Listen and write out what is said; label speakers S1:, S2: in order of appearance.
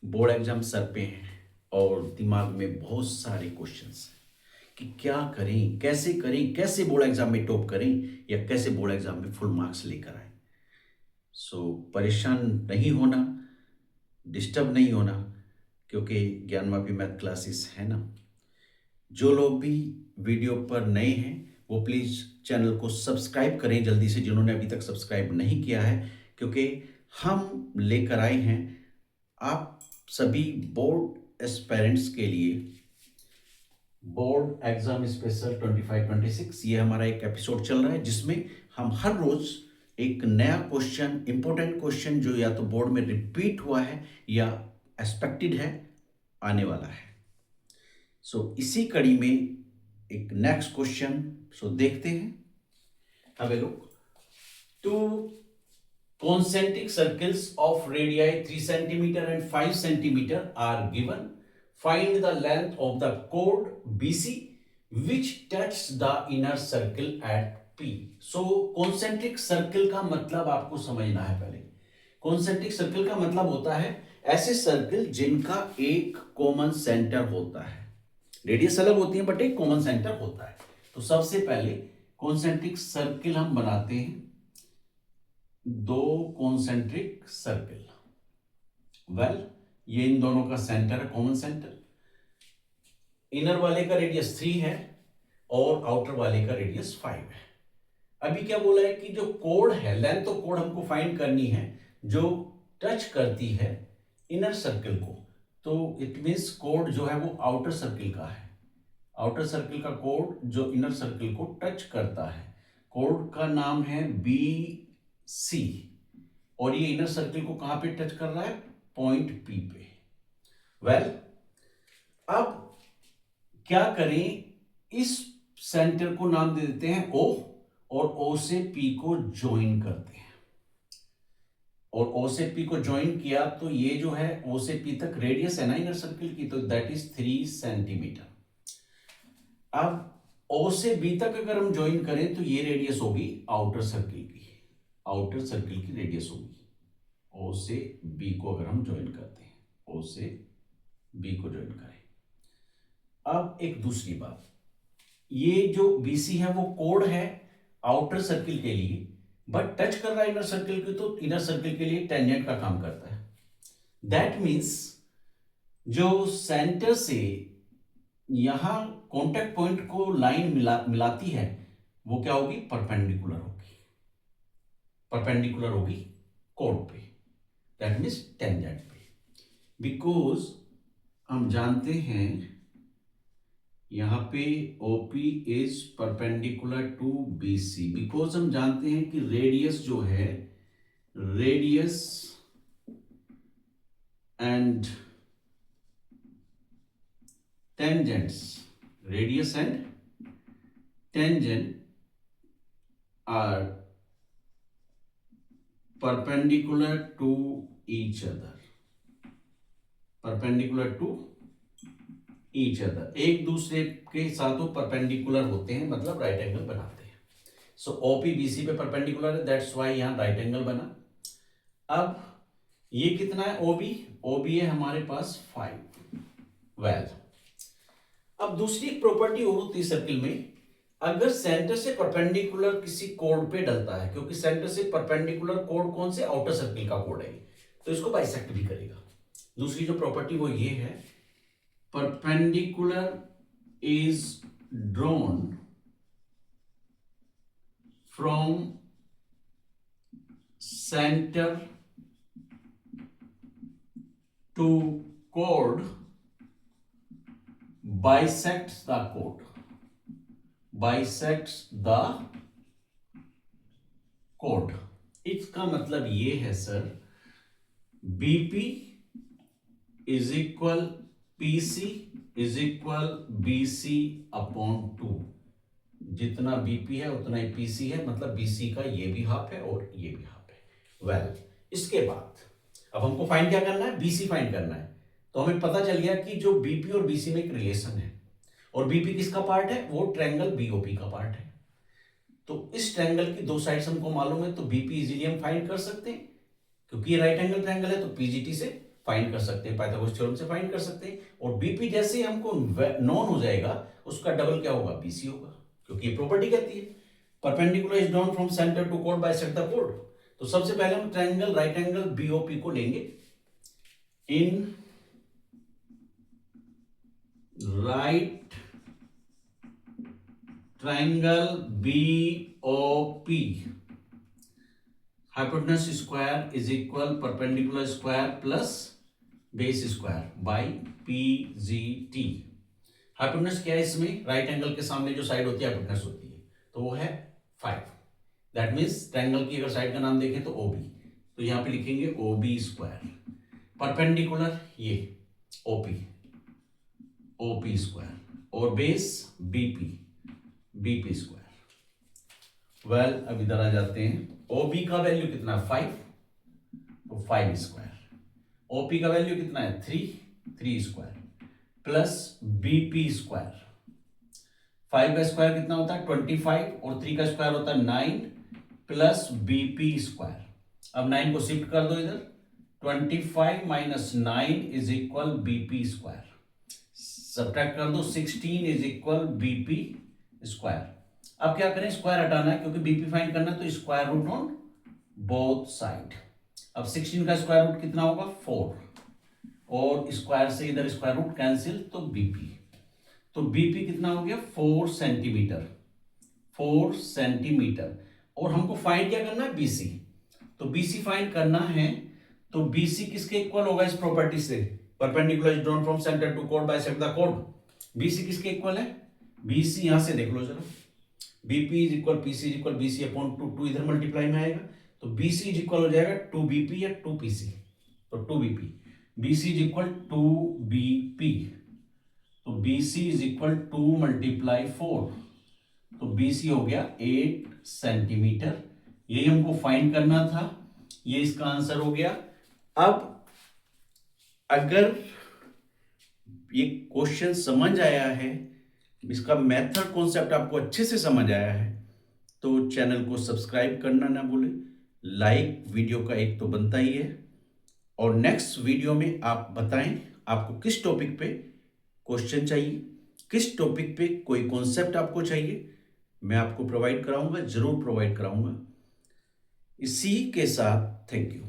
S1: Board exam sir पे हैं और दिमाग में बहुत सारे क्वेश्चंस हैं कि क्या करें, कैसे बोर्ड एग्जाम में टॉप करें या कैसे बोर्ड एग्जाम में फुल मार्क्स लेकर आए। परेशान नहीं होना, डिस्टर्ब नहीं होना, क्योंकि ज्ञानवापी मैथ क्लासेस है ना। जो लोग भी वीडियो पर नए हैं वो प्लीज़ चैनल को सब्सक्राइब करें जल्दी से, जिन्होंने अभी तक सब्सक्राइब नहीं किया है, क्योंकि हम लेकर आए हैं आप सभी बोर्ड एस्पेरेंट्स के लिए बोर्ड एग्जाम स्पेशल 25-26। ये हमारा एक एपिसोड चल रहा है जिसमें हम हर रोज एक नया क्वेश्चन, इंपॉर्टेंट क्वेश्चन जो या तो बोर्ड में रिपीट हुआ है या एक्सपेक्टेड है, आने वाला है। इसी कड़ी में एक नेक्स्ट क्वेश्चन देखते हैं। Have a look. Two concentric circles of radii 3 centimeter and 5 centimeter are given. Find the length of the chord BC which touches the inner circle at P. concentric circle का मतलब आपको समझना है। पहले concentric circle का मतलब होता है ऐसे सर्कल जिनका एक कॉमन सेंटर होता है। रेडियस अलग होती है बट एक कॉमन सेंटर होता है। तो सबसे पहले कॉन्सेंट्रिक सर्किल हम बनाते हैं, दो कॉन्सेंट्रिक सर्किल। ये इन दोनों का सेंटर है, कॉमन सेंटर। इनर वाले का रेडियस 3 है और आउटर वाले का रेडियस 5 है। अभी क्या बोला है कि जो कोड है, लेंथ ऑफ कोड हमको फाइंड करनी है जो टच करती है इनर सर्किल को। तो इट मींस कोड जो है वो आउटर सर्किल का है। आउटर सर्किल का कोड जो इनर सर्किल को टच करता है, कोड का नाम है बी सी, और ये इनर सर्किल को कहां पे टच कर रहा है? पॉइंट पी पे। अब क्या करें, इस सेंटर को नाम दे देते हैं ओ, और ओ से पी को ज्वाइन करते हैं। और ओ से पी को ज्वाइन किया तो ये जो है ओ से पी तक रेडियस है ना इनर सर्किल की, तो दैट इज 3 सेंटीमीटर। अब ओ से बी तक अगर हम ज्वाइन करें तो ये रेडियस होगी आउटर सर्किल की, आउटर सर्किल की रेडियस होगी। ओ से बी को अगर हम ज्वाइन करते हैं, ओ से बी को ज्वाइन करें। अब एक दूसरी बात, ये जो बीसी है वो कोड है आउटर सर्किल के लिए, बट टच कर रहा है इनर सर्किल की, तो इनर सर्किल के लिए टेंजेंट का काम करता है। दैट मीन्स जो सेंटर से यहां कॉन्टेक्ट पॉइंट को लाइन मिलाती है वो क्या होगी? परपेंडिकुलर होगी, परपेंडिकुलर होगी कोड पे, दैट मीन्स टेंजेंट पे। बिकॉज हम जानते हैं यहां पे OP is perpendicular to BC, because हम जानते हैं कि रेडियस जो है, radius and tangents, radius and tangent are perpendicular to each other, perpendicular to each other, एक दूसरे के साथ वो परपेंडिकुलर होते हैं, मतलब राइट एंगल बनाते हैं। OP BC पे परपेंडिकुलर है, दैट्स व्हाई यहां राइट एंगल बना। अब ये कितना है? OB है हमारे पास 5। अब दूसरी एक प्रॉपर्टी और होती है सर्किल में, अगर सेंटर से परपेंडिकुलर किसी कोड पे डलता है, क्योंकि सेंटर से परपेंडिकुलर कोड कौन से? आउटर सर्किल का कोड है, तो इसको बाइसेक्ट भी करेगा। दूसरी जो प्रॉपर्टी वो ये है, perpendicular is drawn from center to chord bisects the chord, bisects the chord। इसका मतलब ये है sir, BP is equal PC is equal BC upon 2। जितना BP है उतना ही PC है, मतलब BC का ये भी हाफ है और ये भी हाफ है। इसके बाद अब हमको फाइंड क्या करना है? BC फाइंड करना है। तो हमें पता चल गया कि जो BP और BC में एक रिलेशन है, और BP किसका पार्ट है? वो ट्रायंगल BOP का पार्ट है। तो इस ट्रायंगल की दो साइड्स हमको मालूम है, तो BP इजीली हम फाइंड कर सकते हैं, क्योंकि ये राइट एंगल ट्रायंगल है, तो PGT से फाइंड कर सकते हैं, पाइथागोरस थ्योरम से फाइंड कर सकते हैं। और बीपी जैसे ही हमको नॉन हो जाएगा उसका डबल क्या होगा, बीसी होगा, क्योंकि ये प्रॉपर्टी कहती है perpendicular is drawn from centre to code bisect the code. तो सबसे पहले हम ट्रायंगल राइट एंगल बीओपी को लेंगे। In right triangle BOP hypotenuse square is equal perpendicular square plus base square by PGT. Hypotenuse क्या है इसमें, राइट एंगल के सामने जो साइड होती है हाइपोटेनस होती है, तो वो है 5। दैट मीन्स ट्रायंगल की अगर साइड का नाम देखें तो ओबी, तो यहां पे लिखेंगे ओबी स्क्वायर। परपेंडिकुलर ये ओपी, ओपी स्क्वायर, और base BP, BP square. Well अब इधर आ जाते हैं। ओबी का वैल्यू कितना है 5, तो 5 स्क्वायर। ओपी का वैल्यू कितना है 3, 3 स्क्वायर प्लस बीपी स्क्वायर। 5 का स्क्वायर कितना होता है 25 और 3 का स्क्वायर होता है 9 प्लस बीपी स्क्वायर। अब 9 को शिफ्ट कर दो इधर, 25 minus 9 is equal BP square. Subtract कर दो, 16 इज इक्वल बीपी स्क्वायर। अब क्या करें, स्क्वायर हटाना है क्योंकि बीपी फाइंड करना है, तो square root on both side. अब 16 का स्क्वायर रूट कितना होगा 4, और स्क्वायर से इधर स्क्वायर रूट कैंसिल, तो बीपी, तो बीपी कितना हो गया 4 सेंटीमीटर, 4 सेंटीमीटर। और हमको फाइंड क्या करना है बीसी, तो बीसी फाइंड करना है, तो बीसी किसके इक्वल होगा इस प्रॉपर्टी से, perpendicular is drawn from centre to code bisect the code. BC किसके इक्वल है, बीसी यहां से देख लो जरा, BP is equal PC is equal BC upon 2 इधर मल्टीप्लाई में आएगा, तो बीसी इज इक्वल हो जाएगा 2 बीपी या 2 पीसी, तो 2 BP, BC is equal 2 BP, तो बीसी इज इक्वल 2 मल्टीप्लाई 4, तो बीसी हो गया 8 सेंटीमीटर। यही हमको फाइंड करना था, ये इसका आंसर हो गया। अब अगर ये क्वेश्चन समझ आया है, इसका मेथड कॉन्सेप्ट आपको अच्छे से समझ आया है, तो चैनल को सब्सक्राइब करना ना भूलें। लाइक वीडियो का एक तो बनता ही है, और नेक्स्ट वीडियो में आप बताएं आपको किस टॉपिक पे क्वेश्चन चाहिए, किस टॉपिक पे कोई कॉन्सेप्ट आपको चाहिए, मैं आपको प्रोवाइड कराऊंगा, जरूर प्रोवाइड कराऊंगा। इसी के साथ थैंक यू।